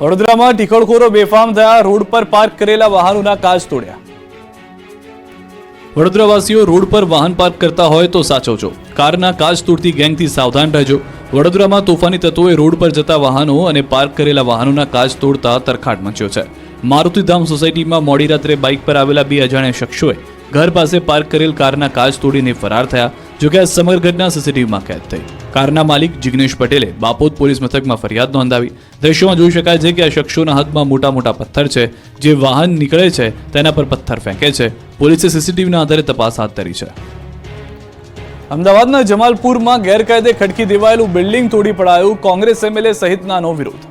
વડોદરામાં ટીકડખોરો બેફામ થયા, રોડ પર પાર્ક કરેલા વાહનોના કાચ તોડ્યા। વડોદરાવાસીઓ રોડ પર વાહન પાર્ક કરતા હોય તો સાચવજો, કારના કાચ તોડતી ગેંગથી સાવધાન રહેજો। વડોદરામાં તોફાની તત્વોએ રોડ પર જતા વાહનો અને પાર્ક કરેલા વાહનોના કાચ તોડતા તરખાટ મચ્યો છે। મારુતિધામ સોસાયટીમાં મોડી રાત્રે બાઇક પર આવેલા બે અજાણ્યા શખ્સોએ ઘર પાસે પાર્ક કરેલ કારના કાચ તોડીને ફરાર થયા। જોકે આ સમગ્ર ઘટના સીસીટીવીમાં કેદ થઈ। કારના માલિક જિગ્નેશ પટેલે બાપોદ પોલીસ મથકમાં ફરિયાદ નોંધાવી। દ્રશ્યોમાં જોઈ શકાય છે કે આ શખ્સોના હાથમાં મોટા મોટા પથ્થર છે, જે વાહન નીકળે છે તેના પર પથ્થર ફેંકે છે। પોલીસે સીસીટીવીના આધારે તપાસ હાથ ધરી છે। અમદાવાદના જમાલપુરમાં ગેરકાયદે ખડકી દેવાયેલું બિલ્ડિંગ તોડી પડાયું, કોંગ્રેસ એમએલએ સહિતનાનો વિરોધ।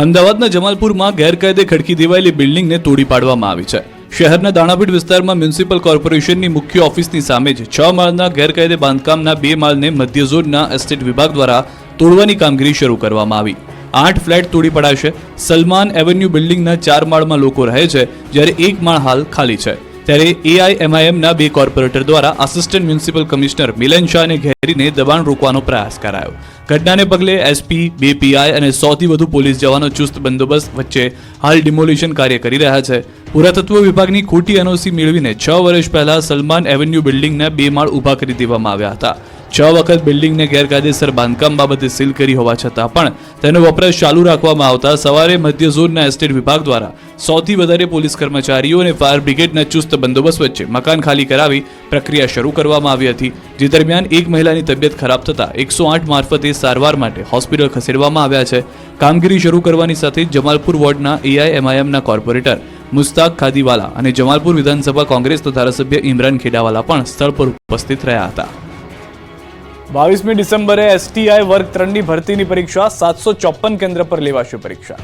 અમદાવાદના જમાલપુરમાં ગેરકાયદે ખડકી દેવાયેલી બિલ્ડિંગને તોડી પાડવામાં આવી છે। શહેરના દાણાપીઠ વિસ્તારમાં મ્યુનિસિપલ કોર્પોરેશનની મુખ્ય ઓફિસની સામે જ 6 માળના ગેરકાયદે બાંધકામના 2 માળને મધ્ય ઝોનના એસ્ટેટ વિભાગ દ્વારા તોડવાની કામગીરી શરૂ કરવામાં આવી। 8 ફ્લેટ તોડી પડાશે। સલમાન એવન્યુ બિલ્ડિંગના 4 માળમાં લોકો રહે છે, જ્યારે 1 માળ હાલ ખાલી છે। ત્યારે એઆઈએમઆઈએમના 2 કોર્પોરેટર દ્વારા આસિસ્ટન્ટ મ્યુનિસિપલ કમિશનર મિલન શાહને ઘેરીને દબાણ રોકવાનો પ્રયાસ કરાયો। ઘટનાને પગલે એસપી, 2 પીઆઈ અને 100થી વધુ પોલીસ જવાનો ચુસ્ત બંદોબસ્ત વચ્ચે હાલ ડિમોલિશન કાર્ય કરી રહ્યા છે। પુરાતત્વ વિભાગની ખોટી એનઓસી મેળવીને 6 વર્ષ પહેલા સલમાન એવન્યુ બિલ્ડિંગના 2 માળ ઊભા કરી દેવામાં આવ્યા હતા। 6 વખત બિલ્ડિંગને ગેરકાયદેસર બાંધકામ બાબતે સીલ કરી હોવા છતાં પણ તેનો વપરાશ ચાલુ રાખવામાં આવતા સવારે મધ્ય ઝોનના એસ્ટેટ વિભાગ દ્વારા 100થી વધારે પોલીસ કર્મચારીઓ અને ફાયર બ્રિગેડના ચુસ્ત બંદોબસ્ત વચ્ચે મકાન ખાલી કરાવી પ્રક્રિયા શરૂ કરવામાં આવી હતી। જે દરમિયાન એક મહિલાની તબિયત ખરાબ થતાં 108 મારફતે સારવાર માટે હોસ્પિટલ ખસેડવામાં આવ્યા છે। કામગીરી શરૂ કરવાની સાથે જમાલપુર વોર્ડના એઆઈએમઆઈએમના કોર્પોરેટર મુસ્તાક ખાદીવાલા અને જમાલપુર વિધાનસભા કોંગ્રેસના ધારાસભ્ય ઇમરાન ખેડાવાલા પણ સ્થળ પર ઉપસ્થિત રહ્યા હતા। 22મી ડિસેમ્બરે એસટીઆઈ વર્ગ 3ની ભરતીની પરીક્ષા, 754 કેન્દ્ર પર લેવાશે પરીક્ષા।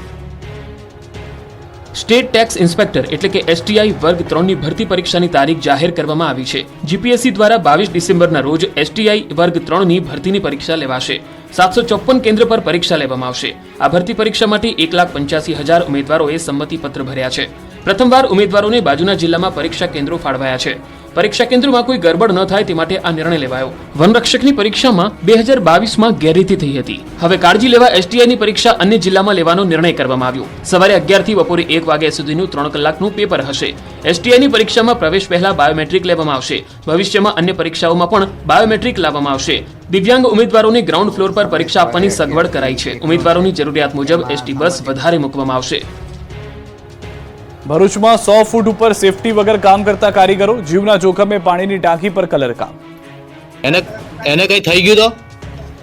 સ્ટેટ ટેક્સ ઇન્સ્પેક્ટર એટલે કે એસટીઆઈ વર્ગ 3ની ભરતી પરીક્ષાની તારીખ જાહેર કરવામાં આવી છે। જીપીએસસી દ્વારા 22 ડિસેમ્બરના રોજ એસટીઆઈ વર્ગ 3ની ભરતીની પરીક્ષા લેવાશે। 754 કેન્દ્ર પર પરીક્ષા લેવામાં આવશે। આ ભરતી પરીક્ષા માટે 1,85,000 ઉમેદવારોએ સંમતિપત્ર ભર્યા છે। પ્રથમવાર ઉમેદવારોને બાજુના જિલ્લામાં પરીક્ષા કેન્દ્રો ફાળવાયા છે। પરીક્ષા કેન્દ્રોમાં કોઈ ગરબડ ન થાય તે માટે આ નિર્ણય લેવાયો। વનરક્ષકની પરીક્ષામાં 2022માં ગેરરીતિ થઈ હતી। હવે કાળજી લેવા એસટીઆઈની પરીક્ષા અન્ય જિલ્લામાં લેવાનો નિર્ણય કરવામાં આવ્યો। સવારે 11 થી બપોરે 1 વાગ્યા સુધીનું 3 કલાકનું પેપર હશે। એસટીઆઈની પરીક્ષામાં પ્રવેશ પહેલા બાયોમેટ્રિક લેવામાં આવશે। ભવિષ્યમાં અન્ય પરીક્ષાઓમાં પણ બાયોમેટ્રિક લાવવામાં આવશે। દિવ્યાંગ ઉમેદવારોને ગ્રાઉન્ડ ફ્લોર પર પરીક્ષા આપવાની સગવડ કરાઈ છે। ઉમેદવારોની જરૂરિયાત મુજબ એસટી બસ વધારે મૂકવામાં આવશે। ભરૂચમાં 100 ફૂટ ઉપર સેફટી વગર કામ કરતા કારીગરો, જીવના જોખમે પાણીની ટાંકી પર કલર કામ। એને કઈ થઈ ગયું તો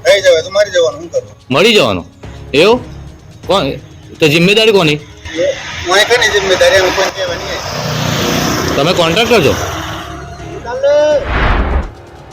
થઈ જવે તો મરી જવાનું, શું કરું? મળી જવાનું એવું? કોણ તો જિમ્મેદારી કોની? હું કની જિમ્મેદારી અમે કોઈ કહેવાની? તમે કોન્ટ્રાક્ટર છો?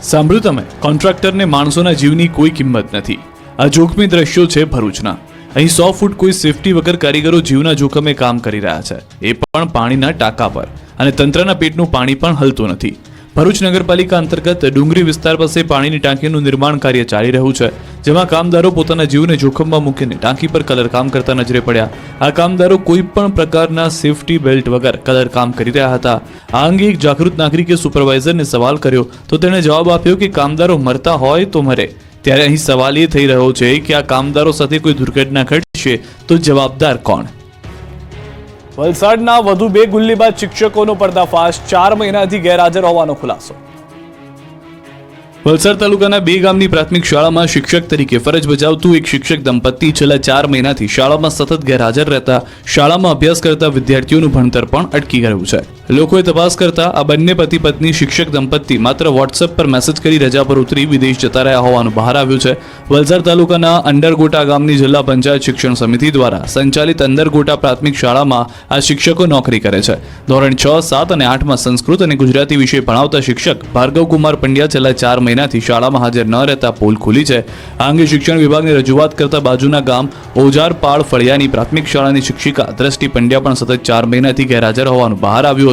સાંભળ્યું તમે? કોન્ટ્રાક્ટરને માણસોના જીવની કોઈ કિંમત નથી। આ જોખમી દ્રશ્યો છે ભરૂચના। અહીં 100 ફૂટ કોઈ સેફટી વગર કારીગરો જીવના જોખમે કામ કરી રહ્યા છે, એ પણ પાણીના ટાંકા પર, અને તંત્રના પેટનું પાણી પણ હલતું નથી। ભરૂચ નગરપાલિકા અંતર્ગત ડુંગરી વિસ્તાર પાસે પાણીની ટાંકીનું નિર્માણ કાર્ય ચાલી રહ્યું છે, જેમાં કામદારો પોતાના જીવને જોખમમાં મૂકીને ટાંકી પર કલર કામ કરતા નજરે પડ્યા। આ કામદારો કોઈ પણ પ્રકારના સેફટી બેલ્ટ વગર કલર કામ કરી રહ્યા હતા। આ અંગે એક જાગૃત નાગરિકે સુપરવાઇઝરને સવાલ કર્યો તો તેણે જવાબ આપ્યો કે કામદારો મરતા હોય તો મરે। ત્યારે અહીં સવાલ એ થઈ રહ્યો છે કે આ કામદારો સાથે કોઈ દુર્ઘટના ઘટશે તો જવાબદાર કોણ? વલસાડના વધુ 2 ગુલ્લીબાજ શિક્ષકોનો પર્દાફાશ, 4 મહિનાથી ગેરહાજર હોવાનો ખુલાસો। વલસાડ તાલુકાના 2 ગામની પ્રાથમિક શાળામાં શિક્ષક તરીકે ફરજ બજાવતું એક શિક્ષક દંપતી છેલ્લા 4 મહિનાથી શાળામાં સતત ગેરહાજર રહેતા શાળામાં અભ્યાસ કરતા વિદ્યાર્થીઓનું ભણતર પણ અટકી ગયું છે। લોકોએ તપાસ કરતા આ બંને પતિ પત્ની શિક્ષક દંપતી માત્ર વોટ્સએપ પર મેસેજ કરી રજા પર ઉતરી વિદેશ જતા રહ્યા હોવાનું બહાર આવ્યું છે। વલસાડ તાલુકાના અંડરગોટા ગામની જિલ્લા પંચાયત શિક્ષણ સમિતિ દ્વારા સંચાલિત અંડરગોટા પ્રાથમિક શાળામાં આ શિક્ષકો નોકરી કરે છે। ધોરણ 6, 7 અને 8માં સંસ્કૃત અને ગુજરાતી વિષય ભણાવતા શિક્ષક ભાર્ગવકુમાર પંડ્યા છેલ્લા 4 મહિનાથી શાળામાં હાજર ન રહેતા પોલ ખુલી છે। આ અંગે શિક્ષણ વિભાગને રજૂઆત કરતા બાજુના ગામ ઓજારપાળ ફળિયાની પ્રાથમિક શાળાની શિક્ષિકા દ્રષ્ટિ પંડ્યા પણ સતત 4 મહિનાથી ગેરહાજર હોવાનું બહાર આવ્યું હતું।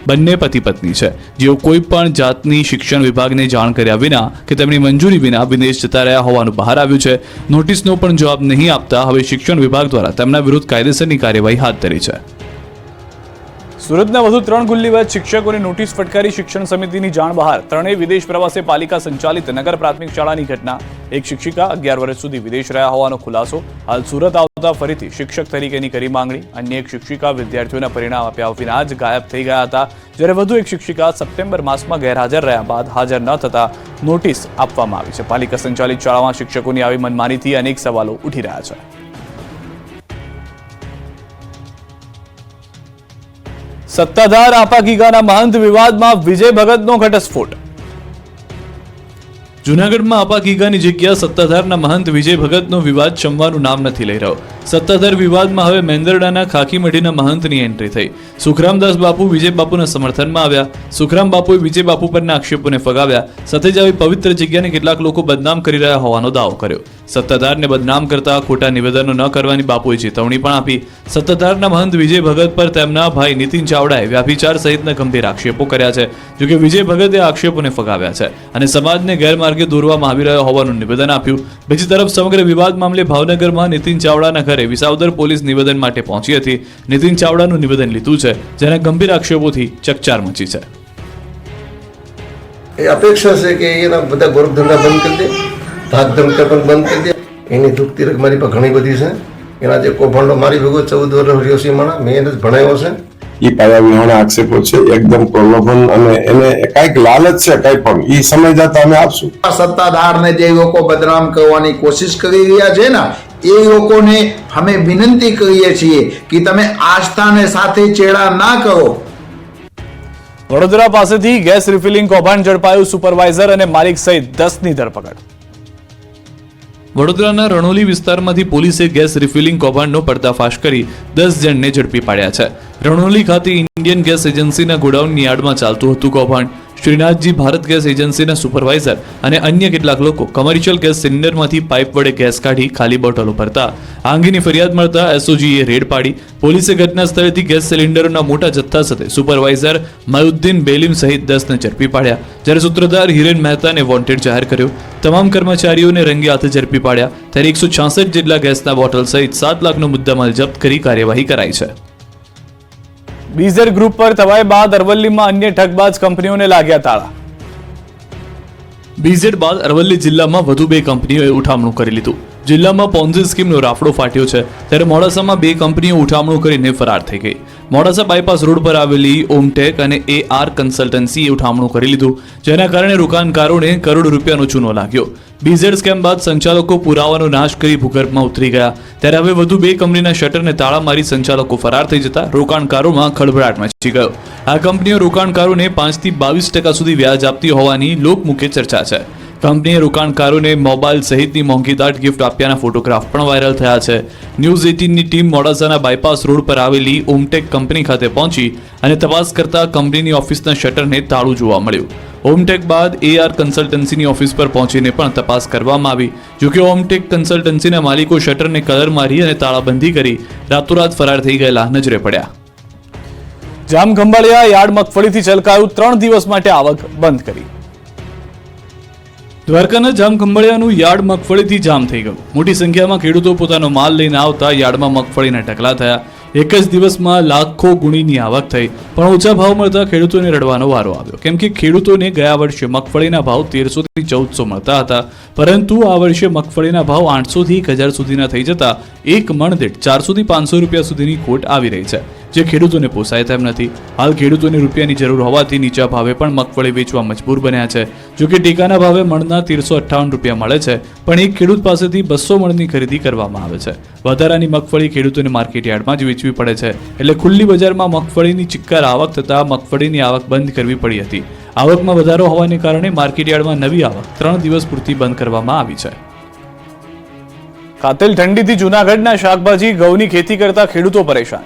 બંને પતિ પત્ની છે, જેઓ કોઈ પણ જાતની શિક્ષણ વિભાગને જાણ કર્યા વિના કે તેમની મંજૂરી વિના વિદેશ જતા રહ્યા હોવાનું બહાર આવ્યું છે। નોટિસનો પણ જવાબ નહીં આપતા હવે શિક્ષણ વિભાગ દ્વારા તેમના વિરુદ્ધ કાયદેસરની કાર્યવાહી હાથ ધરી છે। સુરતના વધુ 3 ગુલ્લીબાજ શિક્ષકોને નોટિસ ફટકારી શિક્ષણ સમિતિની જાણ બહાર. ત્રણેય વિદેશ પ્રવાસે પાલિકા સંચાલિત નગર પ્રાથમિક શાળાની ઘટના. એક શિક્ષિકા 11 વર્ષ સુધી વિદેશ રહ્યા હોવાનો ખુલાસો. હાલ સુરત આવતા ફરીથી શિક્ષક તરીકેની કરી માંગણી. અન્ય એક શિક્ષિકા વિદ્યાર્થીઓના પરિણામ આપ્યા વિના જ ગાયબ થઈ ગયા હતા, જ્યારે વધુ એક શિક્ષિકા સપ્ટેમ્બર માસમાં ગેરહાજર રહ્યા બાદ હાજર ન થતા નોટિસ આપવામાં આવી છે. પાલિકા સંચાલિત શાળામાં શિક્ષકોની આવી મનમાનીથી અનેક સવાલો ઉઠી રહ્યા છે. સત્તાધાર આપાગીગાના મહંત વિવાદમાં વિજય ભગતનો ઘટસ્ફોટ. જૂનાગઢમાં આપાગીગાની જગ્યા સત્તાધારના મહંત વિજય ભગતનો વિવાદ શમવાનું નામ નથી લઈ રહ્યો. સત્તાધાર વિવાદમાં હવે મેંદરડાના ખાકીમઢીના મહંતની એન્ટ્રી થઈ. સુખરામદાસ બાપુ વિજય બાપુના સમર્થનમાં આવ્યા. સુખરામ બાપુએ વિજય બાપુ પરના આક્ષેપોને ફગાવ્યા. સાથે જ આવી પવિત્ર જગ્યાને કેટલાક લોકો બદનામ કરી રહ્યા હોવાનો દાવો કર્યો. સત્તાધારને બદનામ કરતા ખોટા નિવેદનો ન કરવાની બાપુએ ચેતવણી પણ આપી. સત્તાધારના મહંત વિજય ભગત પર તેમના ભાઈ નીતિન ચાવડાએ વ્યાભિચાર સહિતના ગંભીર આક્ષેપો કર્યા છે. જોકે વિજય ભગતે આક્ષેપોને ફગાવ્યા છે અને સમાજને ગેરમાર્ગે દોરવામાં આવી રહ્યો હોવાનું નિવેદન આપ્યું. બીજી તરફ સમગ્ર વિવાદ મામલે ભાવનગરમાં નીતિન ચાવડાના ઘરે વિસાવદર પોલીસ નિવેદન માટે પહોંચી હતી. નીતિન ચાવડાનું નિવેદન લીધું છે, જેના ગંભીર આક્ષેપોથી ચકચાર મચી છે. એ અપેક્ષા છે કે એના બધા ગોરખ ધંધા બંધ કરી દે, ધાક ધમકા પણ બંધ કરી દે. એની દુઃખ તિરક મારી પાસે ઘણી બધી છે. એના જે કૌભાંડો મારી ભેગો 14 વર્ષ રહ્યો છે માણા, મેં એને જ ભણાવ્યો છે. એ પાયા વિહોણા આક્ષેપો છે, એકદમ પ્રલોભન અને એને કઈક લાલચ છે, કઈ પણ એ સમય જતા અમે આપશું. સત્તાધારને જે લોકો બદનામ કરવાની કોશિશ કરી રહ્યા છે ને, એ લોકોને અમે વિનંતી કરીએ છીએ કે તમે આસ્થાને સાથે ચેડા ના કરો. વડોદરા પાસેથી ગેસ રિફિલિંગ કૌભાંડ ઝડપાયું. સુપરવાઇઝર અને માલિક સહિત 10ની ધરપકડ. વડોદરાના રણોલી વિસ્તારમાંથી પોલીસે ગેસ રિફિલિંગ કૌભાંડનો પર્દાફાશ કરી 10 જણને ઝડપી પાડ્યા છે. રણોલી ખાતે ઇન્ડિયન ગેસ એજન્સીના ગોડાઉનની યાર્ડમાં ચાલતું હતું કૌભાંડ. શ્રીનાથજી ભારત ગેસ એજન્સીના સુપરવાઇઝર અને અન્ય કેટલાક લોકો કમર્શિયલ ગેસ સિલિન્ડરમાંથી પાઇપ વડે ગેસ કાઢી ખાલી બોટલો ભરતા. આ અંગેની ફરિયાદ મળતા એસઓજીએ રેડ પાડી. પોલીસે ઘટના સ્થળેથી ગેસ સિલિન્ડરોના મોટા જથ્થા સાથે સુપરવાઇઝર મયુદ્દીન બેલીમ સહિત 10ને ઝડપી પાડ્યા, જ્યારે સૂત્રધાર હિરેન મહેતાને વોન્ટેડ જાહેર કર્યો. તમામ કર્મચારીઓને રંગે હાથે ઝડપી પાડ્યા. ત્યારે 166 જેટલા ગેસના બોટલ સહિત 7 લાખનો મુદ્દામાલ જપ્ત કરી કાર્યવાહી કરાઈ છે. બીઝેડ ગ્રુપ પર તવાઈ બાદ અરવલ્લીમાં અન્ય ઠગબાજ કંપનીઓને લાગ્યા તાળા. બીઝેડ બાદ અરવલ્લી જિલ્લામાં વધુ 2 કંપનીઓએ ઉઠામણું કરી લીધું. જિલ્લામાં પોન્ઝી સ્કીમનો રાફડો ફાટ્યો છે, ત્યારે મોડાસામાં 2 કંપનીઓ ઉઠામણું કરીને ફરાર થઈ ગઈ. મોડાસા બાયપાસ રોડ પર આવેલી ઓમટેક અને AR કન્સલ્ટન્સીએ ઉઠામણું કરી લીધું, જેના કારણે રોકાણકારોને કરોડ રૂપિયાનો ચૂનો લાગ્યો. બીઝેડ સ્કેમ બાદ સંચાલકો પુરાવાનો નાશ કરી ભૂગર્ભમાં ઉતરી ગયા. ત્યારે હવે વધુ 2 કંપનીના શટરને તાળા મારી સંચાલકો ફરાર થઈ જતા રોકાણકારોમાં ખળભળાટ મચી ગયો. આ કંપનીઓ રોકાણકારોને 5 થી 22% સુધી વ્યાજ આપતી હોવાની લોકમુખે ચર્ચા છે. કંપનીએ રોકાણકારોને મોબાઈલ સહિતની મોંઘીદાટ ગિફ્ટ આપ્યાના ફોટોગ્રાફ પણ વાયરલ થયા છે. ન્યૂઝ 18ની ટીમ મોડાસાના બાયપાસ રોડ પર આવેલી ઓમટેક કંપની ખાતે પહોંચી અને તપાસ કરતા કંપનીની ઓફિસના શટરને તાળું જોવા મળ્યું. ઓમટેક બાદ AR કન્સલ્ટન્સીની ઓફિસ પર પહોંચીને પણ તપાસ કરવામાં આવી. જોકે ઓમટેક કન્સલ્ટન્સીના માલિકો શટરને કલર મારી અને તાળાબંધી કરી રાતોરાત ફરાર થઈ ગયેલા નજરે પડ્યા. જામખંભાળિયા યાર્ડ મગફળીથી છલકાયું. 3 દિવસ માટે આવક બંધ કરી. દ્વારકાના જામખંભાળિયાનું યાર્ડ મગફળીથી જામ થઈ ગયું. મોટી સંખ્યામાં ખેડૂતો પોતાનો માલ લઈને આવતા યાર્ડમાં મગફળીના ઢગલા થયા. એક જ દિવસમાં લાખો ગુણીની આવક થઈ, પણ ઓછા ભાવ મળતા ખેડૂતોને રડવાનો વારો આવ્યો. કેમ કે ખેડૂતોને ગયા વર્ષે મગફળીના ભાવ 1300 થી 1400 મળતા હતા, પરંતુ આ વર્ષે મગફળીના ભાવ 800 થી 1000 સુધીના થઈ જતા એક મણ દીઠ 400 થી 500 રૂપિયા સુધીની ખોટ આવી રહી છે, જે ખેડૂતોને પોસાય તેમ નથી. હાલ ખેડૂતોને રૂપિયાની જરૂર હોવાથી નીચા ભાવે પણ મગફળી વેચવા મજબૂર બન્યા છે. જોકે ટેકાના ભાવે મણના 1358 રૂપિયા મળે છે, પણ એક ખેડૂત પાસેથી 200 મણની ખરીદી કરવામાં આવે છે. વધારાની મગફળી ખેડૂતોને માર્કેટ યાર્ડમાં જ વેચવી પડે છે, એટલે ખુલ્લી બજારમાં મગફળીની ચિક્કાર આવક થતાં મગફળીની આવક બંધ કરવી પડી હતી. આવકમાં વધારો હોવાને કારણે માર્કેટ યાર્ડમાં નવી આવક 3 દિવસ પૂરતી બંધ કરવામાં આવી છે. કાતિલ ઠંડીથી જૂનાગઢના શાકભાજી ઘઉંની ખેતી કરતા ખેડૂતો પરેશાન.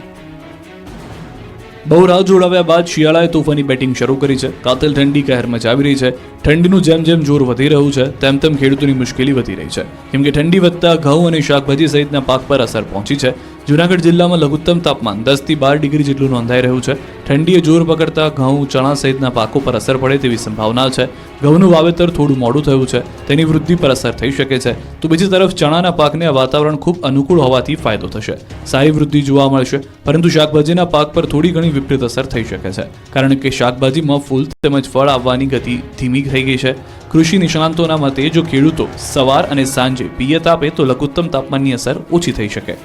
બહુ રાહ જોડાવ્યા બાદ શિયાળાએ તોફાની બેટિંગ શરૂ કરી છે. કાતિલ ઠંડી કહેર મચાવી રહી છે. ઠંડીનું જેમ જેમ જોર વધી રહ્યું છે તેમ તેમ ખેડૂતોની મુશ્કેલી વધી રહી છે, કેમ કે ઠંડી વધતા ઘઉં અને શાકભાજી સહિતના પાક પર અસર પહોંચી છે. જૂનાગઢ જિલ્લામાં લઘુત્તમ તાપમાન 10 થી 12 ડિગ્રી જેટલું નોંધાઈ રહ્યું છે. ઠંડીએ જોર પકડતા ઘઉં, ચણા સહિતના પાકો પર અસર પડે તેવી સંભાવના છે. ઘઉંનું વાવેતર થોડું મોડું થયું છે, તેની વૃદ્ધિ પર અસર થઈ શકે છે. તો બીજી તરફ ચણાના પાકને આ વાતાવરણ ખૂબ અનુકૂળ હોવાથી ફાયદો થશે, સારી વૃદ્ધિ જોવા મળશે. પરંતુ શાકભાજીના પાક પર થોડી ઘણી વિપરીત અસર થઈ શકે છે, કારણ કે શાકભાજીમાં ફૂલ તેમજ ફળ આવવાની ગતિ ધીમી થઈ ગઈ છે. કૃષિ નિષ્ણાંતોના મતે જો ખેડૂતો સવાર અને સાંજે પિયત આપે તો લઘુત્તમ તાપમાનની અસર ઓછી થઈ શકે.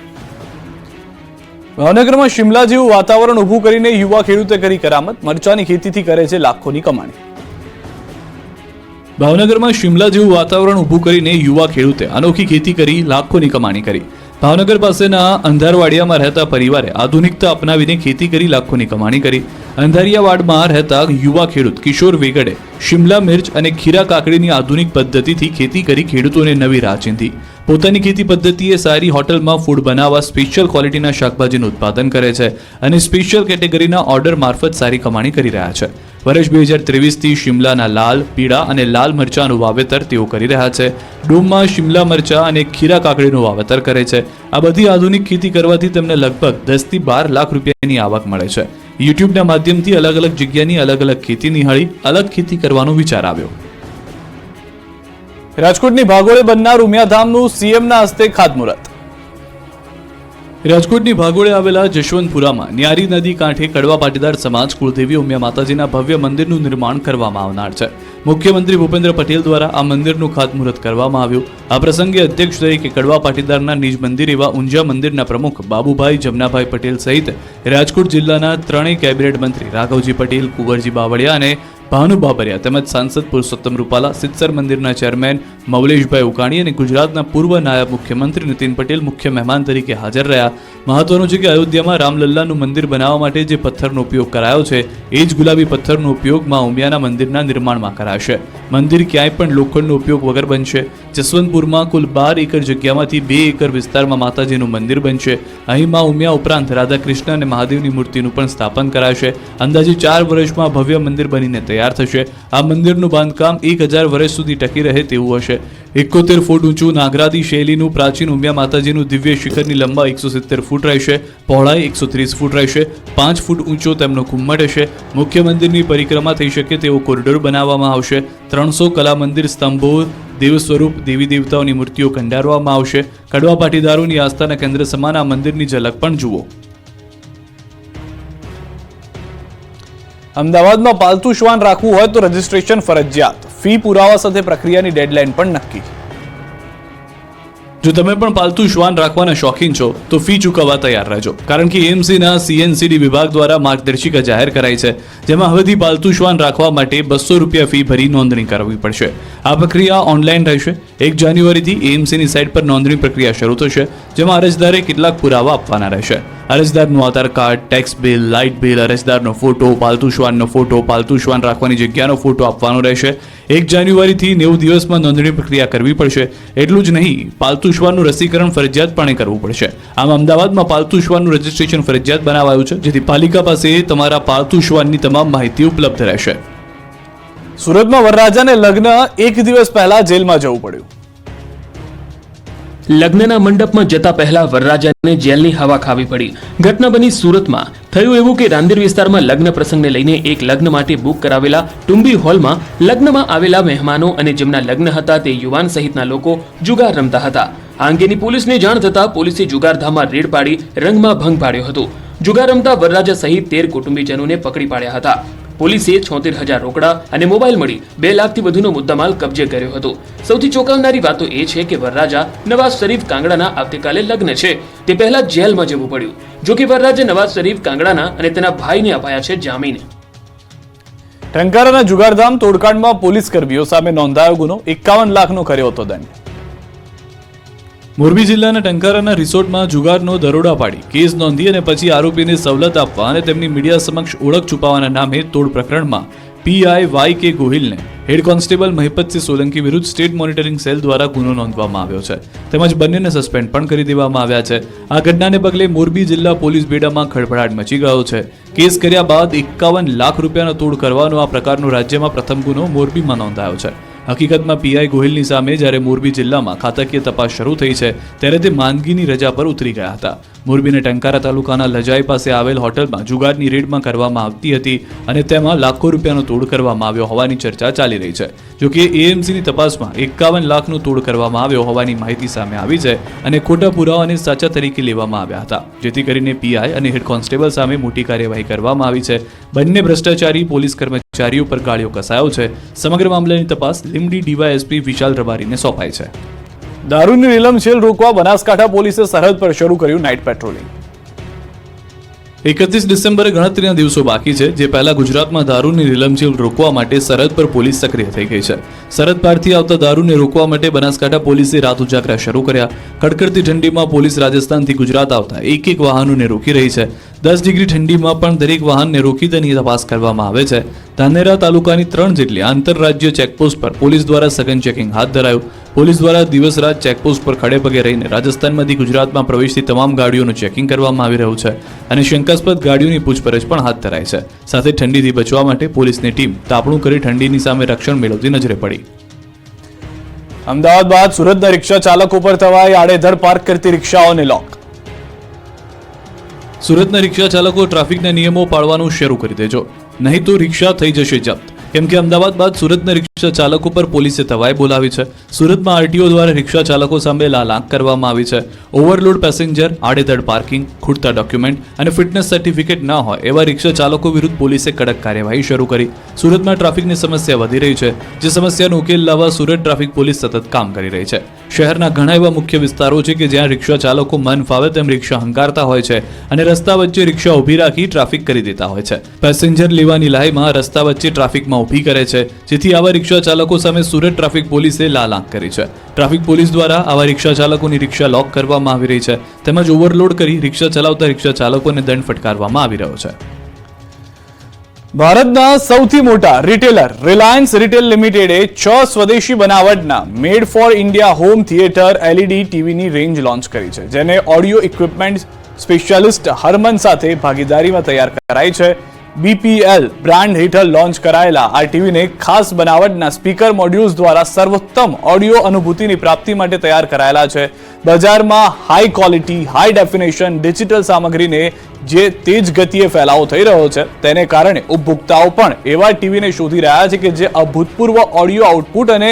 ભાવનગરમાં શિમલા જેવું વાતાવરણ ઊભું કરીને યુવા ખેડૂતે કરી કરામત. મરચાની ખેતીથી કરે છે લાખોની કમાણી. ભાવનગરમાં શિમલા જેવું વાતાવરણ ઊભું કરીને યુવા ખેડૂતે અનોખી ખેતી કરી લાખોની કમાણી કરી. ભાવનગર પાસેના અંધારવાડિયામાં રહેતા પરિવારે આધુનિકતા અપનાવીને ખેતી કરી લાખોની કમાણી કરી. અંધારિયાવાડમાં રહેતા યુવા ખેડૂત કિશોર વેગડે શિમલા મિર્ચ અને ખીરા કાકડીની આધુનિક પદ્ધતિથી ખેતી કરી ખેડૂતોને નવી રાહ ચીંધી. પોતાની ખેતી પદ્ધતિએ સારી હોટલમાં ફૂડ બનાવવા સ્પેશિયલ ક્વોલિટીના શાકભાજીનું ઉત્પાદન કરે છે અને સ્પેશિયલ કેટેગરીના ઓર્ડર મારફત સારી કમાણી કરી રહ્યા છે. વર્ષ 2023થી શિમલાના લાલ, પીળા અને લાલ મરચાનું વાવેતર તેઓ કરી રહ્યા છે. ડોમમાં શિમલા મરચા અને ખીરા કાકડીનું વાવેતર કરે છે. આ બધી આધુનિક ખેતી કરવાથી તેમને લગભગ 10 થી 12 લાખ રૂપિયાની આવક મળે છે. યુટ્યુબના માધ્યમથી અલગ અલગ જગ્યાની અલગ અલગ ખેતી નિહાળી અલગ ખેતી કરવાનો વિચાર આવ્યો. રાજકોટની ભાગોળે બનનાર ઉમિયાધામનું સીએમના હસ્તે ખાતમુહૂર્ત. રાજકોટની ભાગોળે આવેલા જશવંતપુરામાં ન્યારી નદી કાંઠે કડવા પાટીદાર સમાજ કુળદેવી ઉમિયા માતાજીના ભવ્ય મંદિરનું નિર્માણ કરવામાં આવનાર છે. મુખ્યમંત્રી ભૂપેન્દ્ર પટેલ દ્વારા આ મંદિરનું ખાતમુહૂર્ત કરવામાં આવ્યું. આ પ્રસંગે અધ્યક્ષ તરીકે કડવા પાટીદારના નિજ મંદિર એવા ઊંઝા મંદિરના પ્રમુખ બાબુભાઈ જમનાભાઈ પટેલ સહિત રાજકોટ જિલ્લાના ત્રણેય કેબિનેટ મંત્રી રાઘવજી પટેલ, કુંવરજી બાવળિયા અને ભાનુ બાબરિયા તેમજ સાંસદ પુરુષોત્તમ રૂપાલા, સિત્સર મંદિરના ચેરમેન મૌલેશભાઈ ઉકાણી અને ગુજરાતના પૂર્વ નાયબ મુખ્યમંત્રી નીતિન પટેલ મુખ્ય મહેમાન તરીકે હાજર રહ્યા. મહત્વનું છે કે અયોધ્યામાં રામલલ્લાનું મંદિર બનાવવા માટે જે પથ્થરનો ઉપયોગ કરાયો છે એ જ ગુલાબી પથ્થરનો ઉપયોગ માં ઉમિયાના મંદિરના નિર્માણમાં કરાશે. મંદિર ક્યાંય પણ લોખંડનો ઉપયોગ વગર બનશે. જસવંતપુરમાં કુલ 12 એકર જગ્યામાંથી 2 એકર વિસ્તારમાં માતાજીનું મંદિર બનશે. અહીં માં ઉમિયા ઉપરાંત રાધાકૃષ્ણ અને મહાદેવની મૂર્તિનું પણ સ્થાપન કરાશે. અંદાજે 4 વર્ષમાં ભવ્ય મંદિર બનીને તૈયાર થશે. આ મંદિરનું બાંધકામ 1000 વર્ષ સુધી ટકી રહે તેવું હશે. 71 ફૂટ ઊંચું નાગરાદી શૈલીનું પ્રાચીન ઉમિયા માતાજીનું દિવ્ય શિખરની લંબાઈ 170 ફૂટ રહેશે, પહોળાઈ 130 ફૂટ રહેશે. 5 ફૂટ ઊંચો તેમનો ઘુમ્મટ હશે. મુખ્ય મંદિરની પરિક્રમા થઈ શકે તેવો કોરિડોર બનાવવામાં આવશે. 300 કલા મંદિર સ્તંભો, દેવ સ્વરૂપ, દેવી દેવતાઓની મૂર્તિઓ કંડારવામાં આવશે. કડવા પાટીદારોની આસ્થાના કેન્દ્ર સમાન આ મંદિરની ઝલક પણ જુઓ. અમદાવાદમાં પાલતુ શ્વાન રાખવું હોય તો રજીસ્ટ્રેશન ફરજિયાત. ફી પુરાવા સાથે પ્રક્રિયાની ડેડલાઇન પણ નક્કી. જો તમે પણ પાલતુ શ્વાન રાખવાના શોખીન છો તો ફી ચૂકવવા તૈયાર રહેજો, કારણ કે એએમસીના CNCD વિભાગ દ્વારા માર્ગદર્શિકા જાહેર કરાઈ છે, જેમાં હવેથી પાલતુ શ્વાન રાખવા માટે 200 રૂપિયા ફી ભરી નોંધણી કરવી પડશે. આ પ્રક્રિયા ઓનલાઈન રહેશે. 1 જાન્યુઆરીથી એએમસીની સાઇટ પર નોંધણી પ્રક્રિયા શરૂ થશે, જેમાં અરજદારે કેટલાક પુરાવા આપવાના રહેશે. અરજદારનું Aadhaar card, tax bill, light bill, અરજદારનો ફોટો, પાલતુ શ્વાનનો ફોટો, પાલતુ શ્વાન રાખવાની જગ્યાનો ફોટો આપવાનો રહેશે. 1 જાન્યુઆરીથી 90 દિવસમાં નોંધણી પ્રક્રિયા કરવી પડશે. એટલું જ નહીં, પાલતુ શ્વાનનું રસીકરણ ફરજિયાતપણે કરવું પડશે. આમ અમદાવાદમાં પાલતુ શ્વાનનું રજીસ્ટ્રેશન ફરજિયાત બનાવાયું છે, જેથી પાલિકા પાસે તમારા પાલતુ શ્વાનની તમામ માહિતી ઉપલબ્ધ રહેશે. સુરતમાં વરરાજાને લગ્ન 1 દિવસ પહેલા જેલમાં જવું પડ્યું. લગ્નના મંડપમાં જતા પહેલા વરરાજાને જેલની હવા ખાવી પડી. ઘટના બની સુરતમાં. થયું એવું કે રાંદેર વિસ્તારમાં લગ્ન પ્રસંગને લઈને એક લગ્ન માટે બુક કરાવેલા ટુંબી હોલમાં લગ્નમાં આવેલા મહેમાનો અને જેમના લગ્ન હતા તે યુવાન સહિતના લોકો જુગાર રમતા હતા. આ અંગેની પોલીસને જાણ થતા પોલીસે જુગારધામમાં રેડ પાડી રંગમાં ભંગ પાડ્યો હતો. જુગાર રમતા વરરાજા સહિત 13 કુટુંબીજનોને પકડી પાડ્યા હતા. પોલીસે 76,000 રોકડા અને મોબાઈલ મળી 2 લાખથી વધુનો મુદ્દામાલ કબજે કર્યો હતો. સૌથી ચોંકાવનારી વાતો એ છે કે વરરાજા નવાઝ શરીફ કાંગડાના આવતીકાલે લગ્ન છે, તે પહેલા જેલમાં જવું પડ્યું. જો કે વરરાજા નવાઝ શરીફ કાંગડાના અને તેના ભાઈને અપાયા છે જામીન. ટંકારાના જુગારધામ તોડકાંડમાં પોલીસ કર્મીઓ સામે નોંધાયો ગુનો. 51 લાખનો કર્યો હતો દંડ. મોરબી જિલ્લાના ટંકારાના રિસોર્ટમાં જુગારનો દરોડા પાડી કેસ નોંધી અને પછી આરોપીને સવલત આપવા અને તેમની મીડિયા સમક્ષ ઓળખ છુપાવવાના નામે તોડ પ્રકરણમાં પીઆઈ YK ગોહિલને હેડ કોન્સ્ટેબલ મહિપતસિંહ સોલંકી વિરુદ્ધ સ્ટેટ મોનિટરિંગ સેલ દ્વારા ગુનો નોંધવામાં આવ્યો છે, તેમજ બંનેને સસ્પેન્ડ પણ કરી દેવામાં આવ્યા છે. આ ઘટનાને પગલે મોરબી જિલ્લા પોલીસ બેડામાં ખળભળાટ મચી ગયો છે. કેસ કર્યા બાદ 51 લાખ રૂપિયાનો તોડ કરવાનો આ પ્રકારનો રાજ્યમાં પ્રથમ ગુનો મોરબીમાં નોંધાયો છે. હકીકતમાં પીઆઈ ગોહિલની સામે જ્યારે મોરબી જિલ્લામાં ખાતાકીય તપાસ શરૂ થઈ છે ત્યારે તે માંદગીની રજા પર ઉતરી ગયા હતા. મોરબીના ટંકારા તાલુકાના લજાઈ પાસે આવેલ હોટલમાં જુગારની રેડમાં કરવામાં આવતી હતી અને તેમાં લાખો રૂપિયાનો તોડ કરવામાં આવ્યો હોવાની ચર્ચા ચાલી રહી છે. જોકે એએમસીની તપાસમાં 51 લાખનો તોડ કરવામાં આવ્યો હોવાની માહિતી સામે આવી છે અને ખોટા પુરાવાને સાચા તરીકે લેવામાં આવ્યા હતા, જેથી કરીને પીઆઈ અને હેડ કોન્સ્ટેબલ સામે મોટી કાર્યવાહી કરવામાં આવી છે. બંને ભ્રષ્ટાચારી પોલીસ કર્મચારીઓ પર ગાળિયો કસાયો છે. સમગ્ર મામલાની તપાસ લીંબડી ડીવાયએસપી વિશાલ રબારીને સોંપાઈ છે. દારૂની રીલમછેલ રોકવા બનાસકાંઠા પોલીસે સરહદ પર શરૂ કર્યું નાઇટ પેટ્રોલિંગ. 31 ડિસેમ્બરે ગણતરીના દિવસો બાકી છે, જે પહેલા ગુજરાતમાં દારૂની રીલમછેલ રોકવા માટે સરહદ પર પોલીસ સક્રિય થઈ ગઈ છે. સરહદ પારથી આવતા દારૂને રોકવા માટે બનાસકાંઠા પોલીસે રાત ઉજાગરા શરૂ કર્યા. કડકડતી ઠંડીમાં પોલીસ રાજસ્થાનથી ગુજરાત આવતા એક વાહનોને રોકી રહી છે. 10 ડિગ્રી ઠંડીમાં પણ દરેક વાહનને રોકી તેની તપાસ કરવામાં આવે છે. ધાનેરા તાલુકાની 3 જેટલી આંતરરાજ્ય ચેકપોસ્ટ પર પોલીસ દ્વારા સઘન ચેકિંગ હાથ ધરાયું. પોલીસ દ્વારા દિવસ રાત ચેકપોસ્ટ પર ખડે પગે રહીને રાજસ્થાનમાંથી ગુજરાતમાં પ્રવેશતી તમામ ગાડીઓનું ચેકિંગ કરવામાં આવી રહ્યું છે અને શંકાસ્પદ ગાડીઓની પૂછપરછ પણ હાથ ધરાઈ છે. સાથે ઠંડીથી બચવા માટે પોલીસની ટીમ તાપણું કરી ઠંડીની સામે રક્ષણ મેળવતી નજરે પડી. અમદાવાદ બાદ સુરતના રિક્ષા ચાલકો પર થવાય આડેધડ પાર્ક કરતી રિક્ષાઓને લોક. સુરતના રિક્ષા ચાલકો ટ્રાફિકના નિયમો પાળવાનું શરૂ કરી દેજો, નહીં તો રિક્ષા થઈ જશે જપ્ત. કેમ કે અમદાવાદ બાદ સુરતના રિક્ષા ચાલકો પર પોલીસે તવાઈ બોલાવી છે. સુરતમાં આરટીઓ દ્વારા રિક્ષા ચાલકો સામે લાલાંક કરવામાં આવી છે. ઓવરલોડ પેસેન્જર, આડેધડ પાર્કિંગ, ખૂટતા ડોક્યુમેન્ટ અને ફિટનેસ સર્ટિફિકેટ ન હોય એવા રિક્ષા ચાલકો વિરુદ્ધ પોલીસે કડક કાર્યવાહી શરૂ કરી. સુરતમાં ટ્રાફિકની સમસ્યા વધી રહી છે, જે સમસ્યાનો ઉકેલ લાવવા સુરત ટ્રાફિક પોલીસ સતત કામ કરી રહી છે. શહેરના ઘણા એવા મુખ્ય વિસ્તારો છે કે જ્યાં રિક્ષા ચાલકો મન ફાવે તેમ રિક્ષા હંકારતા હોય છે અને રસ્તા વચ્ચે રિક્ષા ઊભી રાખી ટ્રાફિક કરી દેતા હોય છે. પેસેન્જર લેવાની લાઈમાં રસ્તા વચ્ચે ટ્રાફિકમાં ઊભી કરે છે, જેથી આવા રિક્ષા ચાલકો સામે સુરત ટ્રાફિક પોલીસે લાલાંક કરી છે. ટ્રાફિક પોલીસ દ્વારા આવા રિક્ષા ચાલકોની રિક્ષા લોક કરવામાં આવી રહી છે, તેમજ ઓવરલોડ કરી રિક્ષા ચલાવતા રિક્ષા ચાલકોને દંડ ફટકારવામાં આવી રહ્યો છે. ભારતના સૌથી મોટા રિટેલર રિલાયન્સ રિટેલ લિમિટેડે 6 સ્વદેશી બનાવટના made for India home theatre LED ટીવીની રેન્જ લોન્ચ કરી છે, જેને ઓડિયો ઇક્વિપમેન્ટ સ્પેશિયાલિસ્ટ હરમન સાથે ભાગીદારીમાં તૈયાર કરાઈ છે. BPL બ્રાન્ડ હેઠળ લોન્ચ કરાયેલા આ ટીવીને ખાસ બનાવટના સ્પીકર મોડ્યુલ્સ દ્વારા સર્વોત્તમ ઓડિયો અનુભૂતિની પ્રાપ્તિ માટે તૈયાર કરાયેલા છે. બજારમાં high quality, high definition digital સામગ્રીને જે તેજ ગતિએ ફેલાવો થઈ રહ્યો છે, તેને કારણે ઉપભોક્તાઓ પણ એવા ટીવીને શોધી રહ્યા છે કે જે અભૂતપૂર્વ ઓડિયો આઉટપુટ અને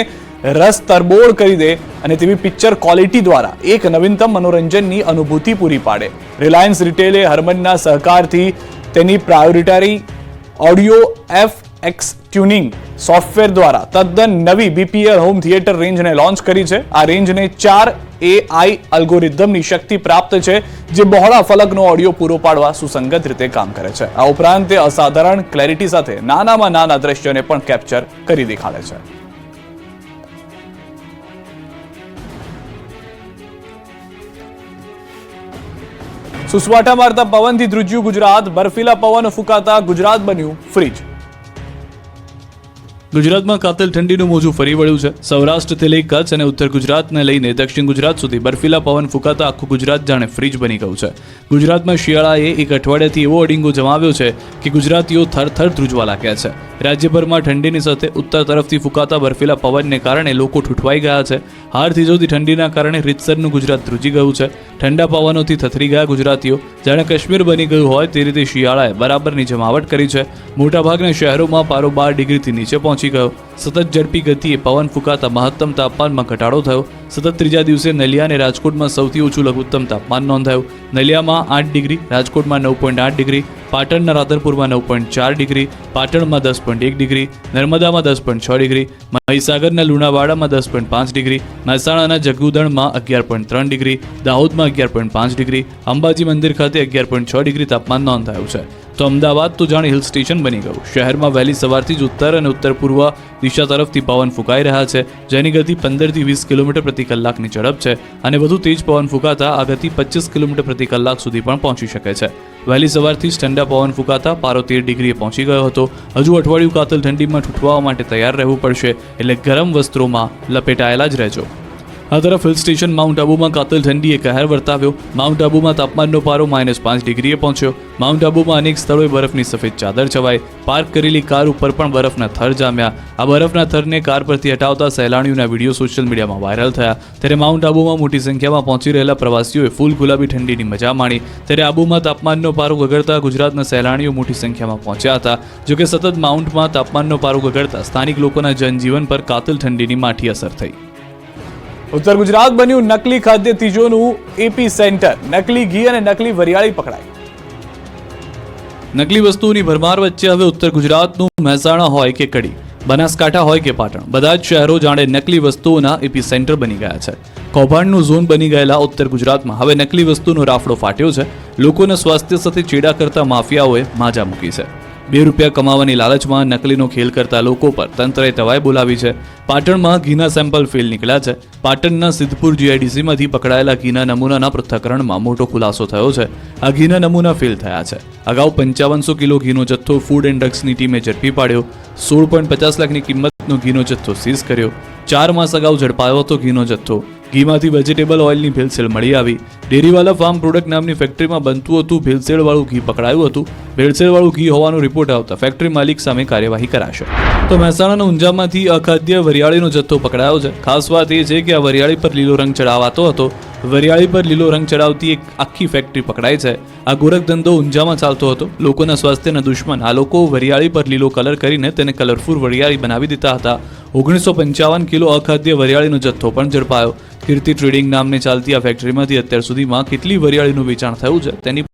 રસ તરબોળ કરી દે અને તેવી પિક્ચર ક્વોલિટી દ્વારા એક નવીનતમ મનોરંજનની અનુભૂતિ પૂરી પાડે. રિલાયન્સ રિટેલે હરમનના સહકારથી તેની પ્રાયોરિટરી ઓડિયો FX ટ્યુનિંગ સોફ્ટવેર દ્વારા તદ્દન નવી BPL હોમ થિયેટર રેન્જને લોન્ચ કરી છે. આ રેન્જને 4 AI અલ્ગોરિધમની શક્તિ પ્રાપ્ત છે, જે બહોળા ફલકનો ઓડિયો પૂરો પાડવા સુસંગત રીતે કામ કરે છે. આ ઉપરાંત તે અસાધારણ ક્લેરિટી સાથે નાનામાં નાના દ્રશ્યોને પણ કેપ્ચર કરી દેખાડે છે. સુસવાટા મારતા પવનથી ધ્રુજ્યું ગુજરાત. બર્ફીલા પવન ફૂંકાતા ગુજરાત બન્યું ફ્રીજ. ગુજરાતમાં કાતિલ ઠંડીનું મોજું ફરી વળ્યું છે. સૌરાષ્ટ્રથી લઈ કચ્છ અને ઉત્તર ગુજરાતને લઈને દક્ષિણ ગુજરાત સુધી બર્ફીલા પવન ફૂંકાતા આખું ગુજરાત જાણે ફ્રીજ બની ગયું છે. ગુજરાતમાં શિયાળાએ એક અઠવાડિયાથી એવો અડીંગો જમાવ્યો છે કે ગુજરાતીઓ થરથર ધ્રુજવા લાગ્યા છે. રાજ્યભરમાં ઠંડીની સાથે ઉત્તર તરફથી ફૂંકાતા બર્ફીલા પવનને કારણે લોકો ઠૂઠવાઈ ગયા છે. હાર થીજોતી ઠંડીના કારણે રીતસરનું ગુજરાત ધ્રુજી ગયું છે. ઠંડા પવનોથી થથરી ગયા ગુજરાતીઓ, જાણે કાશ્મીર બની ગયું હોય તે રીતે શિયાળાએ બરાબરની જમાવટ કરી છે. મોટાભાગના શહેરોમાં પારો 12 ડિગ્રીથી નીચે પહોંચી ગયો. સતત ઝડપી ગતિએ પવન ફૂંકાતા મહત્તમ તાપમાનમાં ઘટાડો થયો. સતત ત્રીજા દિવસે નલિયા અને રાજકોટમાં સૌથી ઓછું લઘુત્તમ તાપમાન નોંધાયું. નલિયામાં 8 ડિગ્રી, રાજકોટમાં 9.8 ડિગ્રી, પાટણના રાધનપુરમાં 9.4 ડિગ્રી, પાટણમાં 10.1 ડિગ્રી, નર્મદામાં 10.6 ડિગ્રી, મહીસાગરના લુણાવાડામાં 10.5 ડિગ્રી, મહેસાણાના જગુદણમાં 11.3 ડિગ્રી, દાહોદમાં 11.5 ડિગ્રી, અંબાજી મંદિર ખાતે 11.6 ડિગ્રી તાપમાન નોંધાયું છે. તો અમદાવાદ તો જાણે હિલ સ્ટેશન બની ગયું. શહેરમાં વહેલી સવારથી જ ઉત્તર અને ઉત્તર પૂર્વ દિશા તરફથી પવન ફૂંકાઈ રહ્યા છે, જેની ગતિ 15 થી 20 કિલોમીટર પ્રતિ કલાકની ઝડપ છે અને વધુ તેજ પવન ફૂંકાતા આ ગતિ 25 કિલોમીટર પ્રતિ કલાક સુધી પણ પહોંચી શકે છે. વહેલી સવારથી જ ઠંડા પવન ફૂંકાતા પારો 13 ડિગ્રીએ પહોંચી ગયો હતો. હજુ અઠવાડિયું કાતિલ ઠંડીમાં ઠૂઠવાવા માટે તૈયાર રહેવું પડશે, એટલે ગરમ વસ્ત્રોમાં લપેટાયેલા જ રહેજો. આ તરફ હિલ સ્ટેશન માઉન્ટ આબુમાં કાતિલ ઠંડીએ કહેર વર્તાવ્યો. માઉન્ટ આબુમાં તાપમાનનો પારો -5 ડિગ્રીએ પહોંચ્યો. માઉન્ટ આબુમાં અનેક સ્થળોએ બરફની સફેદ ચાદર છવાઈ. પાર્ક કરેલી કાર ઉપર પણ બરફના થર જામ્યા. આ બરફના થરને કાર પરથી હટાવતા સહેલાણીઓના વિડીયો સોશિયલ મીડિયામાં વાયરલ થયા. ત્યારે માઉન્ટ આબુમાં મોટી સંખ્યામાં પહોંચી રહેલા પ્રવાસીઓએ ફૂલ ગુલાબી ઠંડીની મજા માણી. ત્યારે આબુમાં તાપમાનનો પારો ગગડતા ગુજરાતના સહેલાણીઓ મોટી સંખ્યામાં પહોંચ્યા હતા. જોકે સતત માઉન્ટમાં તાપમાનનો પારો ગગડતા સ્થાનિક લોકોના જનજીવન પર કાતિલ ઠંડીની માઠી અસર થઈ. ઉત્તર ગુજરાત બન્યું નકલી ખાદ્ય ચીજોનું એપી સેન્ટર. નકલી ઘી અને નકલી વરિયાળી પકડાઈ. નકલી વસ્તુઓની ભરમાર વચ્ચે હવે ઉત્તર ગુજરાતનું મહેસાણા હોય કે કડી, બનાસકાંઠા હોય કે પાટણ, બધા જ શહેરો જાણે નકલી વસ્તુઓના એપી સેન્ટર બની ગયા છે. કૌભાંડનું ઝોન બની ગયેલા ઉત્તર ગુજરાતમાં હવે નકલી વસ્તુનો રાફડો ફાટ્યો છે. લોકોના સ્વાસ્થ્ય સાથે ચેડા કરતા માફિયાઓએ માજા મૂકી છે. 2 રૂપિયા કમાવાની લાલચમાં નકલીનો ખેલ કરતા લોકો પર તંત્રએ તવાઈ બોલાવી છે. પાટણમાં ઘીના સેમ્પલ ફેલ નીકળ્યા છે. પાટણના સિદ્ધપુર જીઆઈડીસીમાંથી પકડાયેલા ઘીના નમૂનાના પૃથ્થકરણમાં મોટો ખુલાસો થયો છે. આ ઘીના નમૂના ફેલ થયા છે. અગાઉ 5500 કિલો ઘીનો જથ્થો ફૂડ એન્ડ ડ્રગ્સની ટીમે ઝડપી પાડ્યો. 16.50 લાખની કિંમતનો ઘીનો જથ્થો સીઝ કર્યો. 4 માસ અગાઉ ઝડપાયો હતો ઘીનો જથ્થો. ઘીમાંથી વેજીટેબલ ઓઇલની ભેળસેળ મળી આવી. ડેરીવાલા ફાર્મ પ્રોડક્ટ નામની ફેક્ટરીમાં બનતું હતું ભેળસેળવાળું ઘી પકડાયું હતું. ભેળસેળવાળું ઘી હોવાનો રિપોર્ટ આવતા ફેક્ટરી માલિક સામે કાર્યવાહી કરાશે. તો મહેસાણાના ઊંઝામાંથી અખાદ્ય વરિયાળીનો જથ્થો પકડાયો છે. ખાસ વાત એ છે કે આ વરિયાળી પર લીલો રંગ ચડાવાતો હતો. વરિયાળી પર લીલો રંગ ચડાવતી એક આખી ફેક્ટરી પકડાઈ છે. આ ગોરખ ધંધો ઊંઝામાં ચાલતો હતો. લોકોના સ્વાસ્થ્યના દુશ્મન આ લોકો વરિયાળી પર લીલો કલર કરીને તેને કલરફુલ વરિયાળી બનાવી દેતા હતા. 1955 કિલો અખાદ્ય વરિયાળીનો જથ્થો પણ ઝડપાયો. કીર્તિ ટ્રેડિંગ નામને ચાલતી આ ફેક્ટરીમાંથી અત્યાર સુધીમાં કેટલી વરિયાળીનું વેચાણ થયું છે તેની